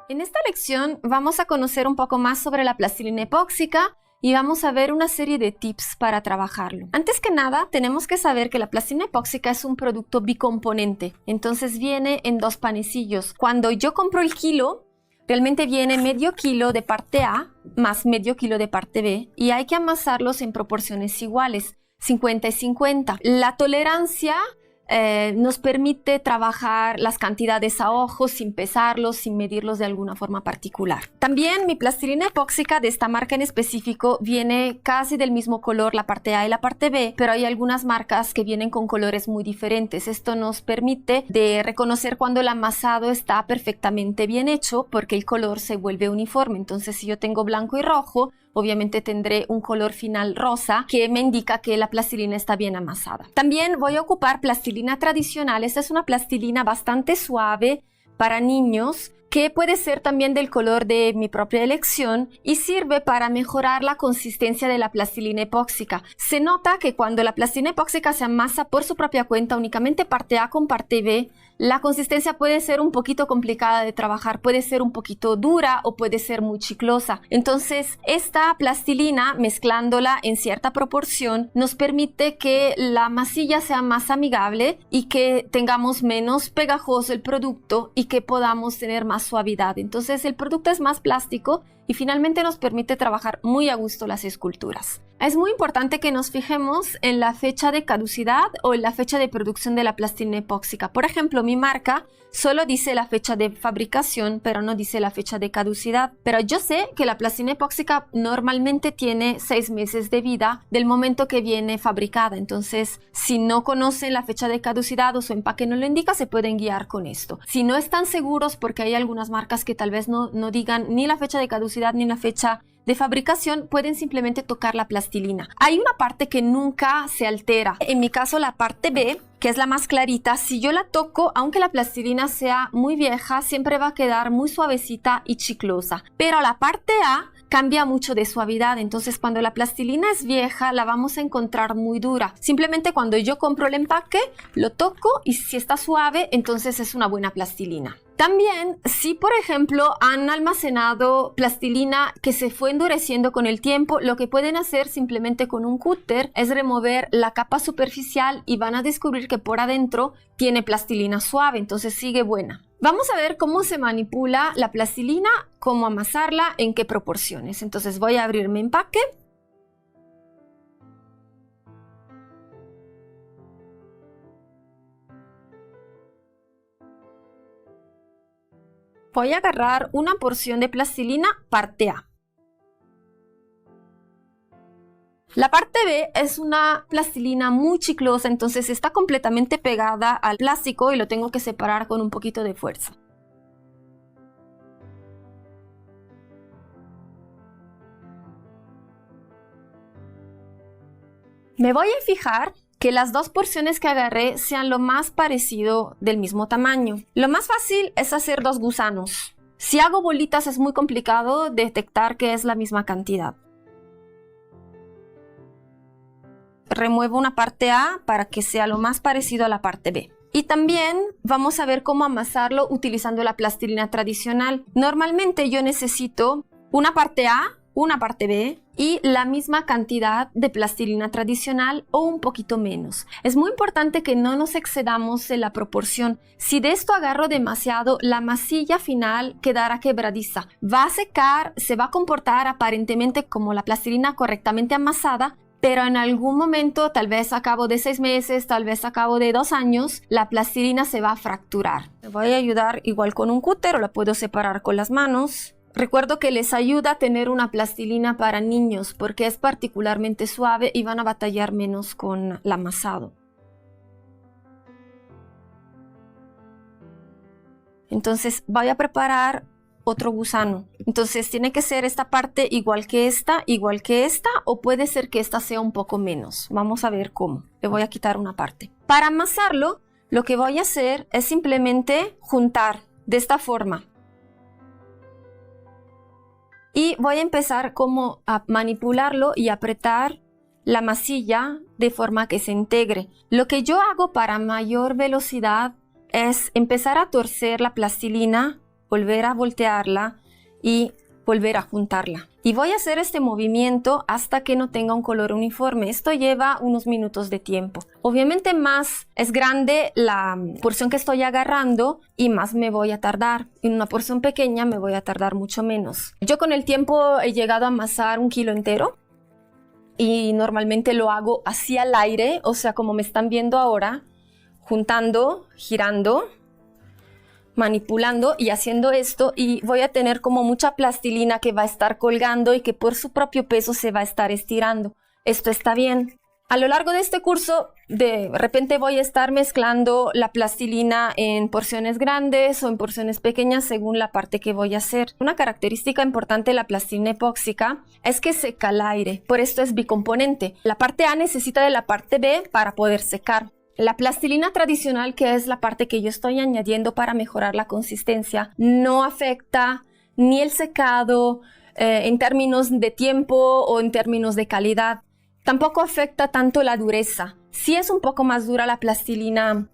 En esta lección vamos a conocer un poco más sobre la plastilina epóxica y vamos a ver una serie de tips para trabajarlo. Antes que nada, tenemos que saber que la plastilina epóxica es un producto bicomponente, entonces viene en dos panecillos. Cuando yo compro el kilo, realmente viene medio kilo de parte A más medio kilo de parte B y hay que amasarlos en proporciones iguales, 50 y 50. La tolerancia nos permite trabajar las cantidades a ojo sin pesarlos, sin medirlos de alguna forma particular. También mi plastilina epóxica de esta marca en específico viene casi del mismo color la parte A y la parte B, pero hay algunas marcas que vienen con colores muy diferentes. Esto nos permite de reconocer cuando el amasado está perfectamente bien hecho porque el color se vuelve uniforme. Entonces, si yo tengo blanco y rojo, obviamente tendré un color final rosa que me indica que la plastilina está bien amasada. También voy a ocupar plastilina tradicional. Esta es una plastilina bastante suave para niños que puede ser también del color de mi propia elección y sirve para mejorar la consistencia de la plastilina epóxica. Se nota que cuando la plastilina epóxica se amasa por su propia cuenta, únicamente parte A con parte B, la consistencia puede ser un poquito complicada de trabajar, puede ser un poquito dura o puede ser muy chiclosa. Entonces, esta plastilina, mezclándola en cierta proporción, nos permite que la masilla sea más amigable y que tengamos menos pegajoso el producto y que podamos tener más suavidad. Entonces, el producto es más plástico y finalmente nos permite trabajar muy a gusto las esculturas. Es muy importante que nos fijemos en la fecha de caducidad o en la fecha de producción de la plastilina epóxica. Por ejemplo, mi marca solo dice la fecha de fabricación, pero no dice la fecha de caducidad. Pero yo sé que la plastilina epóxica normalmente tiene 6 meses de vida del momento que viene fabricada. Entonces, si no conocen la fecha de caducidad o su empaque no lo indica, se pueden guiar con esto. Si no están seguros, porque hay algunas marcas que tal vez no digan ni la fecha de caducidad ni la fecha de fabricación, pueden simplemente tocar la plastilina. Hay una parte que nunca se altera. En mi caso, la parte B, que es la más clarita, si yo la toco, aunque la plastilina sea muy vieja, siempre va a quedar muy suavecita y chiclosa. Pero la parte A cambia mucho de suavidad, entonces cuando la plastilina es vieja la vamos a encontrar muy dura. Simplemente cuando yo compro el empaque, lo toco y si está suave, entonces es una buena plastilina. También, si por ejemplo han almacenado plastilina que se fue endureciendo con el tiempo, lo que pueden hacer simplemente con un cúter es remover la capa superficial y van a descubrir que por adentro tiene plastilina suave, entonces sigue buena. Vamos a ver cómo se manipula la plastilina, cómo amasarla, en qué proporciones. Entonces voy a abrir mi empaque. Voy a agarrar una porción de plastilina parte A. La parte B es una plastilina muy chiclosa, entonces está completamente pegada al plástico y lo tengo que separar con un poquito de fuerza. Me voy a fijar que las dos porciones que agarré sean lo más parecido del mismo tamaño. Lo más fácil es hacer dos gusanos. Si hago bolitas es muy complicado detectar que es la misma cantidad. Remuevo una parte A para que sea lo más parecido a la parte B. Y también vamos a ver cómo amasarlo utilizando la plastilina tradicional. Normalmente yo necesito una parte A, una parte B y la misma cantidad de plastilina tradicional o un poquito menos. Es muy importante que no nos excedamos en la proporción. Si de esto agarro demasiado, la masilla final quedará quebradiza. Va a secar, se va a comportar aparentemente como la plastilina correctamente amasada, pero en algún momento, tal vez a cabo de 6 meses, tal vez a cabo de 2 años, la plastilina se va a fracturar. Me voy a ayudar igual con un cúter o la puedo separar con las manos. Recuerdo que les ayuda a tener una plastilina para niños porque es particularmente suave y van a batallar menos con el amasado. Entonces voy a preparar otro gusano. Entonces tiene que ser esta parte igual que esta, o puede ser que esta sea un poco menos. Vamos a ver cómo. Le voy a quitar una parte. Para amasarlo, lo que voy a hacer es simplemente juntar de esta forma. Y voy a empezar como a manipularlo y apretar la masilla de forma que se integre. Lo que yo hago para mayor velocidad es empezar a torcer la plastilina volver a voltearla y volver a juntarla. Y voy a hacer este movimiento hasta que no tenga un color uniforme. Esto lleva unos minutos de tiempo. Obviamente más es grande la porción que estoy agarrando y más me voy a tardar. En una porción pequeña me voy a tardar mucho menos. Yo con el tiempo he llegado a amasar 1 kilo entero y normalmente lo hago hacia el aire, o sea, como me están viendo ahora, juntando, girando, manipulando y haciendo esto, y voy a tener como mucha plastilina que va a estar colgando y que por su propio peso se va a estar estirando. Esto está bien. A lo largo de este curso, de repente voy a estar mezclando la plastilina en porciones grandes o en porciones pequeñas según la parte que voy a hacer. Una característica importante de la plastilina epóxica es que seca al aire, por esto es bicomponente. La parte A necesita de la parte B para poder secar. La plastilina tradicional, que es la parte que yo estoy añadiendo para mejorar la consistencia, no afecta ni el secado en términos de tiempo o en términos de calidad. Tampoco afecta tanto la dureza. Sí es un poco más dura la plastilina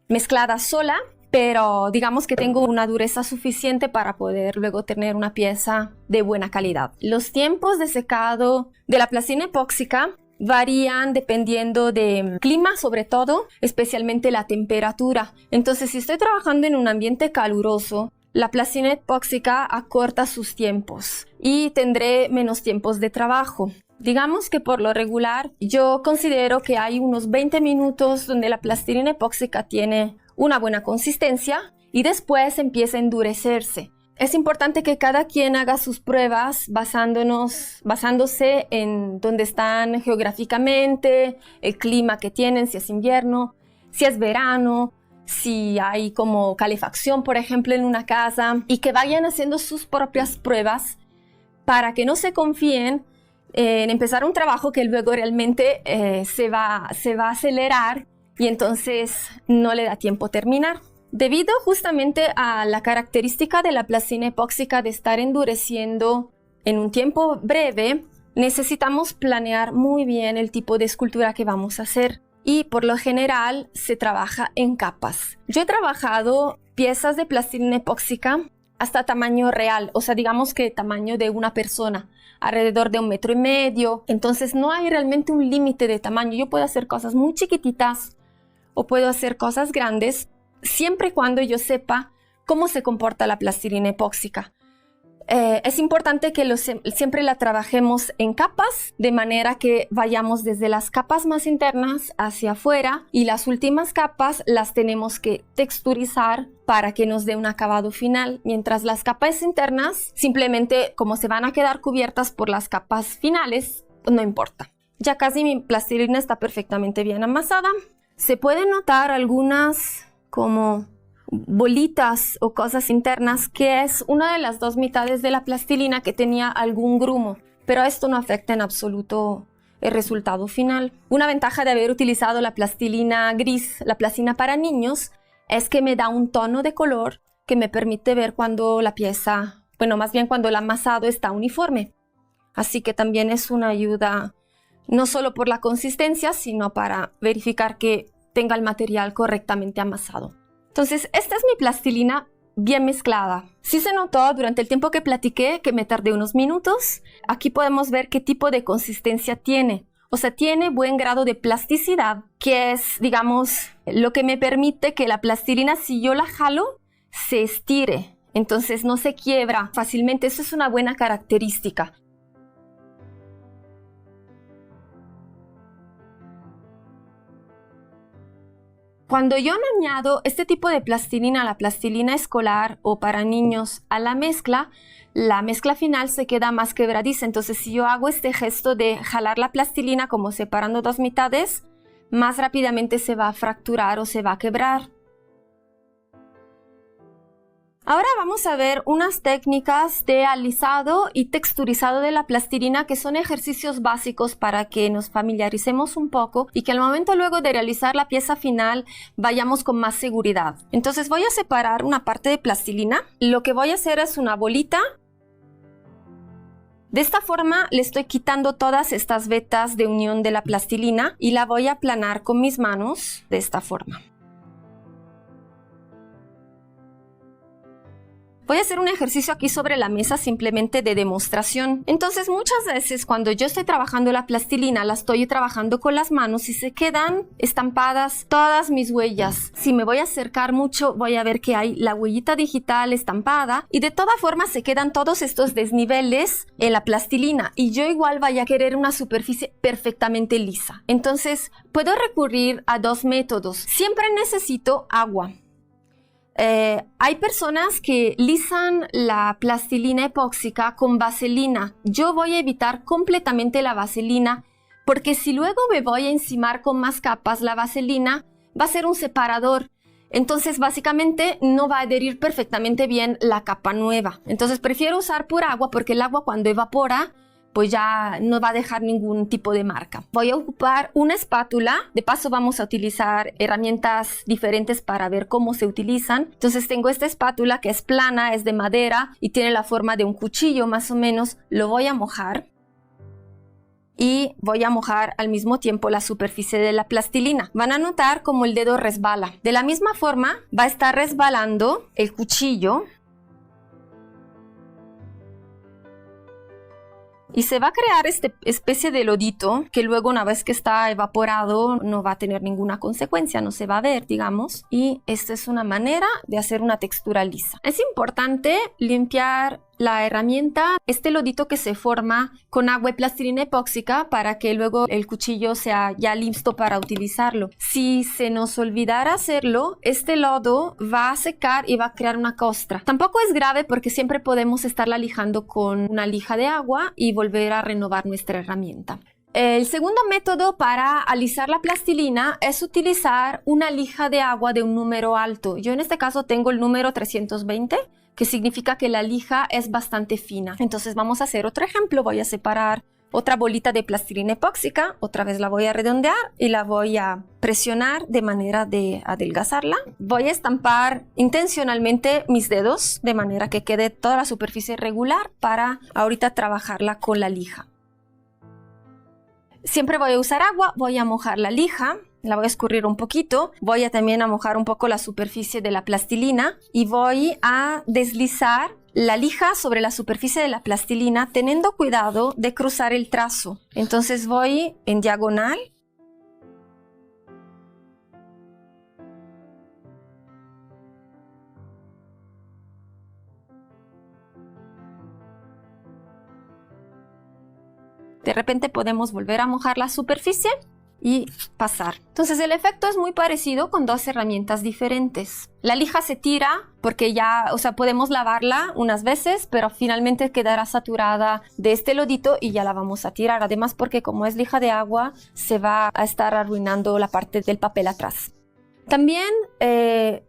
mezclada sola, pero digamos que tengo una dureza suficiente para poder luego tener una pieza de buena calidad. Los tiempos de secado de la plastilina epóxica varían dependiendo del clima, sobre todo, especialmente la temperatura. Entonces, si estoy trabajando en un ambiente caluroso, la plastilina epóxica acorta sus tiempos y tendré menos tiempos de trabajo. Digamos que por lo regular, yo considero que hay unos 20 minutos donde la plastilina epóxica tiene una buena consistencia y después empieza a endurecerse. Es importante que cada quien haga sus pruebas basándose en dónde están geográficamente, el clima que tienen, si es invierno, si es verano, si hay como calefacción, por ejemplo, en una casa, y que vayan haciendo sus propias pruebas para que no se confíen en empezar un trabajo que luego realmente se va a acelerar y entonces no le da tiempo a terminar. Debido justamente a la característica de la plastilina epóxica de estar endureciendo en un tiempo breve, necesitamos planear muy bien el tipo de escultura que vamos a hacer y por lo general se trabaja en capas. Yo he trabajado piezas de plastilina epóxica hasta tamaño real, o sea, digamos que tamaño de una persona, alrededor de 1,5 metros. Entonces no hay realmente un límite de tamaño. Yo puedo hacer cosas muy chiquititas o puedo hacer cosas grandes, siempre y cuando yo sepa cómo se comporta la plastilina epóxica. Es importante que siempre la trabajemos en capas, de manera que vayamos desde las capas más internas hacia afuera y las últimas capas las tenemos que texturizar para que nos dé un acabado final, mientras las capas internas simplemente, como se van a quedar cubiertas por las capas finales, no importa. Ya casi mi plastilina está perfectamente bien amasada. Se pueden notar algunas como bolitas o cosas internas, que es una de las 2 mitades de la plastilina que tenía algún grumo, pero esto no afecta en absoluto el resultado final. Una ventaja de haber utilizado la plastilina gris, la plastilina para niños, es que me da un tono de color que me permite ver cuando la pieza, bueno, más bien cuando el amasado está uniforme. Así que también es una ayuda, no solo por la consistencia, sino para verificar que tenga el material correctamente amasado. Entonces, esta es mi plastilina bien mezclada. Sí se notó durante el tiempo que platiqué que me tardé unos minutos. Aquí podemos ver qué tipo de consistencia tiene. O sea, tiene buen grado de plasticidad, que es, digamos, lo que me permite que la plastilina, si yo la jalo, se estire. Entonces no se quiebra fácilmente. Eso es una buena característica. Cuando yo añado este tipo de plastilina, la plastilina escolar o para niños, a la mezcla final se queda más quebradiza. Entonces, si yo hago este gesto de jalar la plastilina como separando 2 mitades, más rápidamente se va a fracturar o se va a quebrar. Ahora vamos a ver unas técnicas de alisado y texturizado de la plastilina, que son ejercicios básicos para que nos familiaricemos un poco y que al momento luego de realizar la pieza final vayamos con más seguridad. Entonces voy a separar una parte de plastilina. Lo que voy a hacer es una bolita. De esta forma le estoy quitando todas estas vetas de unión de la plastilina y la voy a aplanar con mis manos de esta forma. Voy a hacer un ejercicio aquí sobre la mesa simplemente de demostración. Entonces, muchas veces cuando yo estoy trabajando la plastilina, la estoy trabajando con las manos y se quedan estampadas todas mis huellas. Si me voy a acercar mucho, voy a ver que hay la huellita digital estampada y de todas formas se quedan todos estos desniveles en la plastilina y yo igual vaya a querer una superficie perfectamente lisa. Entonces, puedo recurrir a dos métodos. Siempre necesito agua. Hay personas que lisan la plastilina epóxica con vaselina. Yo voy a evitar completamente la vaselina porque si luego me voy a encimar con más capas, la vaselina va a ser un separador. Entonces básicamente no va a adherir perfectamente bien la capa nueva. Entonces prefiero usar pura agua porque el agua cuando evapora pues ya no va a dejar ningún tipo de marca. Voy a ocupar una espátula. De paso vamos a utilizar herramientas diferentes para ver cómo se utilizan. Entonces tengo esta espátula que es plana, es de madera y tiene la forma de un cuchillo más o menos. Lo voy a mojar. Y voy a mojar al mismo tiempo la superficie de la plastilina. Van a notar cómo el dedo resbala. De la misma forma va a estar resbalando el cuchillo. Y se va a crear esta especie de lodito que luego una vez que está evaporado no va a tener ninguna consecuencia, no se va a ver, digamos. Y esta es una manera de hacer una textura lisa. Es importante limpiar la herramienta, este lodito que se forma con agua y plastilina epóxica para que luego el cuchillo sea ya listo para utilizarlo. Si se nos olvidara hacerlo, este lodo va a secar y va a crear una costra. Tampoco es grave porque siempre podemos estarla lijando con una lija de agua y volver a renovar nuestra herramienta. El segundo método para alisar la plastilina es utilizar una lija de agua de un número alto. Yo en este caso tengo el número 320, que significa que la lija es bastante fina. Entonces vamos a hacer otro ejemplo. Voy a separar otra bolita de plastilina epóxica. Otra vez la voy a redondear y la voy a presionar de manera de adelgazarla. Voy a estampar intencionalmente mis dedos de manera que quede toda la superficie regular para ahorita trabajarla con la lija. Siempre voy a usar agua, voy a mojar la lija, la voy a escurrir un poquito, voy a también a mojar un poco la superficie de la plastilina y voy a deslizar la lija sobre la superficie de la plastilina teniendo cuidado de cruzar el trazo. Entonces voy en diagonal. De repente podemos volver a mojar la superficie y pasar. Entonces el efecto es muy parecido con dos herramientas diferentes. La lija se tira porque ya, podemos lavarla unas veces, pero finalmente quedará saturada de este lodito y ya la vamos a tirar. Además porque como es lija de agua, se va a estar arruinando la parte del papel atrás. También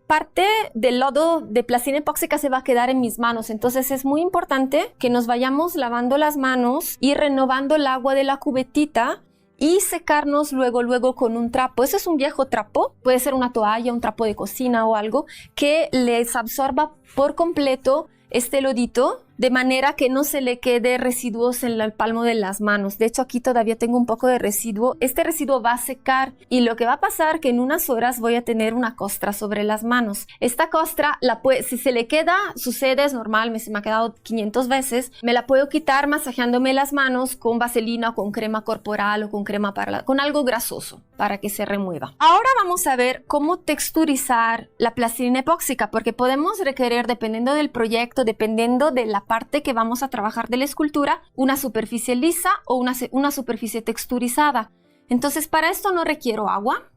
parte del lodo de plastilina epóxica se va a quedar en mis manos, entonces es muy importante que nos vayamos lavando las manos y renovando el agua de la cubetita y secarnos luego con un trapo. Eso es un viejo trapo, puede ser una toalla, un trapo de cocina o algo que les absorba por completo este lodito de manera que no se le quede residuos en el palmo de las manos. De hecho, aquí todavía tengo un poco de residuo. Este residuo va a secar y lo que va a pasar que en unas horas voy a tener una costra sobre las manos. Esta costra, si se le queda, sucede, es normal, se me ha quedado 500 veces, me la puedo quitar masajeándome las manos con vaselina o con crema corporal o con crema con algo grasoso para que se remueva. Ahora vamos a ver cómo texturizar la plastilina epóxica, porque podemos requerir, dependiendo del proyecto, dependiendo de la parte que vamos a trabajar de la escultura, una superficie lisa o una superficie texturizada. Entonces para esto no requiero agua.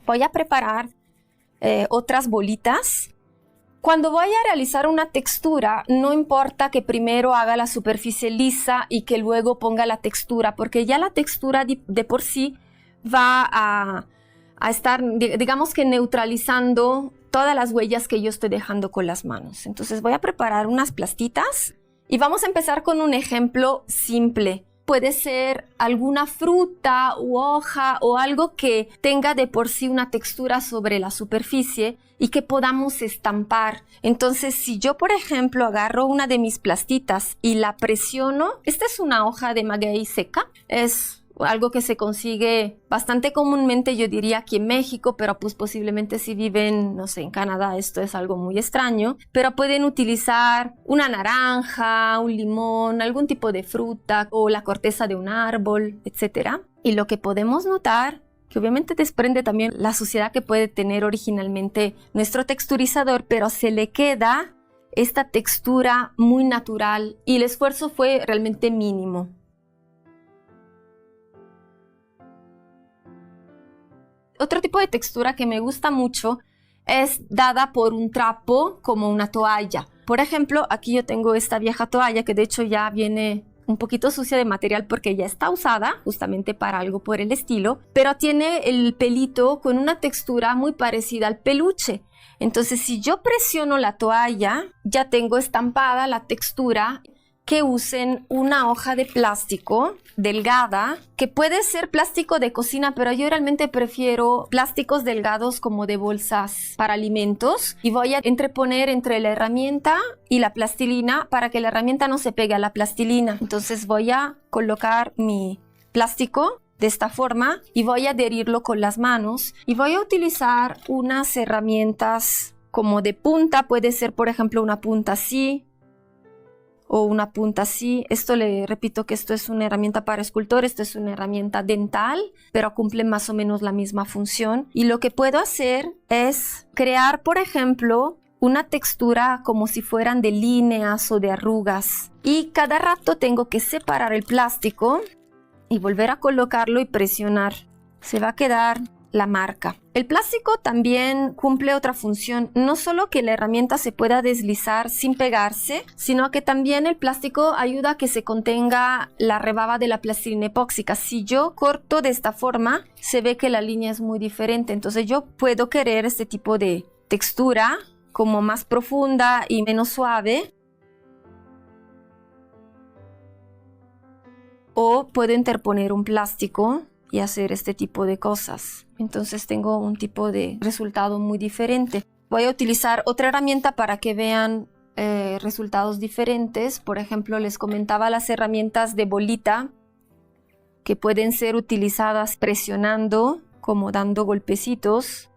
Voy a preparar otras bolitas. Cuando voy a realizar una textura, no importa que primero haga la superficie lisa y que luego ponga la textura, porque ya la textura de por sí va a estar, digamos que neutralizando todas las huellas que yo estoy dejando con las manos. Entonces voy a preparar unas plastitas y vamos a empezar con un ejemplo simple. Puede ser alguna fruta u hoja o algo que tenga de por sí una textura sobre la superficie y que podamos estampar. Entonces, si yo, por ejemplo, agarro una de mis plastitas y la presiono, esta es una hoja de maguey seca, es algo que se consigue bastante comúnmente, yo diría aquí en México, pero pues posiblemente si viven, no sé, en Canadá esto es algo muy extraño, pero pueden utilizar una naranja, un limón, algún tipo de fruta o la corteza de un árbol, etc. Y lo que podemos notar, que obviamente desprende también la suciedad que puede tener originalmente nuestro texturizador, pero se le queda esta textura muy natural y el esfuerzo fue realmente mínimo. Otro tipo de textura que me gusta mucho es dada por un trapo como una toalla. Por ejemplo, aquí yo tengo esta vieja toalla que de hecho ya viene un poquito sucia de material porque ya está usada justamente para algo por el estilo, pero tiene el pelito con una textura muy parecida al peluche. Entonces, si yo presiono la toalla, ya tengo estampada la textura. Que usen una hoja de plástico delgada, que puede ser plástico de cocina, pero yo realmente prefiero plásticos delgados como de bolsas para alimentos, y voy a entreponer entre la herramienta y la plastilina para que la herramienta no se pegue a la plastilina. Entonces voy a colocar mi plástico de esta forma y voy a adherirlo con las manos y voy a utilizar unas herramientas como de punta. Puede ser, por ejemplo, una punta así o una punta así. Esto le repito que esto es una herramienta para escultor, esto es una herramienta dental, pero cumple más o menos la misma función. Y lo que puedo hacer es crear, por ejemplo, una textura como si fueran de líneas o de arrugas. Y cada rato tengo que separar el plástico y volver a colocarlo y presionar. Se va a quedar la marca. El plástico también cumple otra función, no solo que la herramienta se pueda deslizar sin pegarse, sino que también el plástico ayuda a que se contenga la rebaba de la plastilina epóxica. Si yo corto de esta forma, se ve que la línea es muy diferente, entonces yo puedo querer este tipo de textura como más profunda y menos suave, o puedo interponer un plástico y hacer este tipo de cosas. Entonces tengo un tipo de resultado muy diferente. Voy a utilizar otra herramienta para que vean resultados diferentes. Por ejemplo, les comentaba las herramientas de bolita que pueden ser utilizadas presionando, como dando golpecitos,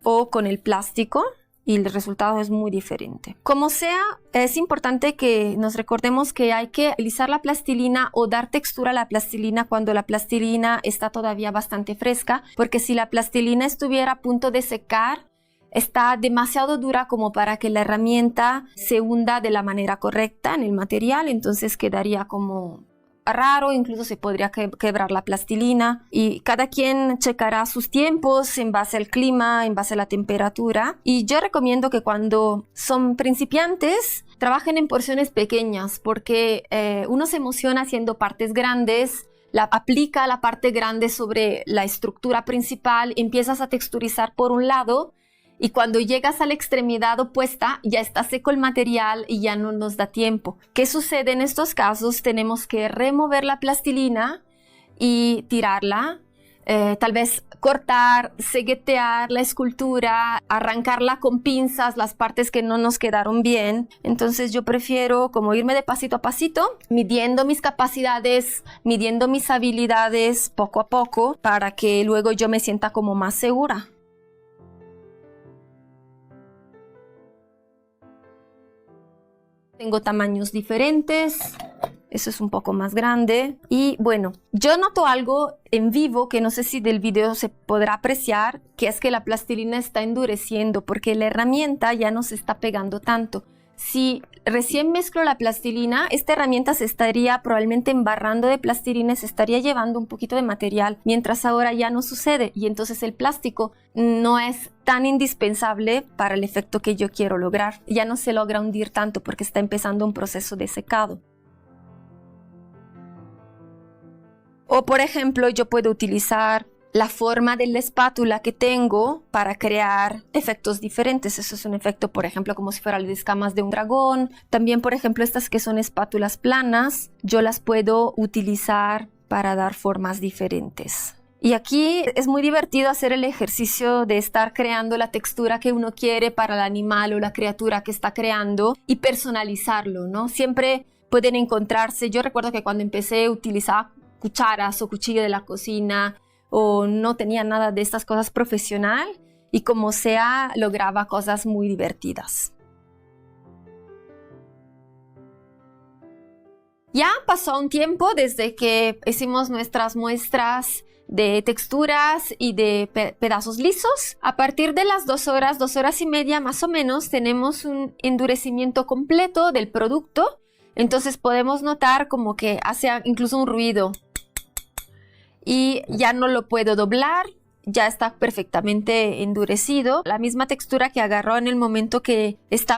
o con el plástico. Y el resultado es muy diferente. Como sea, es importante que nos recordemos que hay que utilizar la plastilina o dar textura a la plastilina cuando la plastilina está todavía bastante fresca, porque si la plastilina estuviera a punto de secar, está demasiado dura como para que la herramienta se hunda de la manera correcta en el material, entonces quedaría como raro, incluso se podría quebrar la plastilina, y cada quien checará sus tiempos en base al clima, en base a la temperatura. Y yo recomiendo que cuando son principiantes trabajen en porciones pequeñas, porque uno se emociona haciendo partes grandes, aplica la parte grande sobre la estructura principal, empiezas a texturizar por un lado, y cuando llegas a la extremidad opuesta ya está seco el material y ya no nos da tiempo. ¿Qué sucede en estos casos? Tenemos que remover la plastilina y tirarla, tal vez cortar, seguetear la escultura, arrancarla con pinzas las partes que no nos quedaron bien. Entonces yo prefiero como irme de pasito a pasito, midiendo mis capacidades, midiendo mis habilidades poco a poco, para que luego yo me sienta como más segura. Tengo tamaños diferentes, eso es un poco más grande. Y bueno, yo noto algo en vivo que no sé si del video se podrá apreciar, que es que la plastilina está endureciendo porque la herramienta ya no se está pegando tanto. Si recién mezclo la plastilina, esta herramienta se estaría probablemente embarrando de plastilina y se estaría llevando un poquito de material, mientras ahora ya no sucede y entonces el plástico no es tan indispensable para el efecto que yo quiero lograr. Ya no se logra hundir tanto porque está empezando un proceso de secado. O por ejemplo, yo puedo utilizar la forma de la espátula que tengo para crear efectos diferentes. Eso es un efecto, por ejemplo, como si fueran las escamas de un dragón. También, por ejemplo, estas que son espátulas planas, yo las puedo utilizar para dar formas diferentes. Y aquí es muy divertido hacer el ejercicio de estar creando la textura que uno quiere para el animal o la criatura que está creando y personalizarlo, ¿no? Siempre pueden encontrarse. Yo recuerdo que cuando empecé utilizaba cucharas o cuchillo de la cocina o no tenía nada de estas cosas profesional y como sea lograba cosas muy divertidas. Ya pasó un tiempo desde que hicimos nuestras muestras de texturas y de pedazos lisos. A partir de las 2 horas y media más o menos, tenemos un endurecimiento completo del producto. Entonces podemos notar como que hace incluso un ruido. Y ya no lo puedo doblar, ya está perfectamente endurecido. La misma textura que agarró en el momento que estaba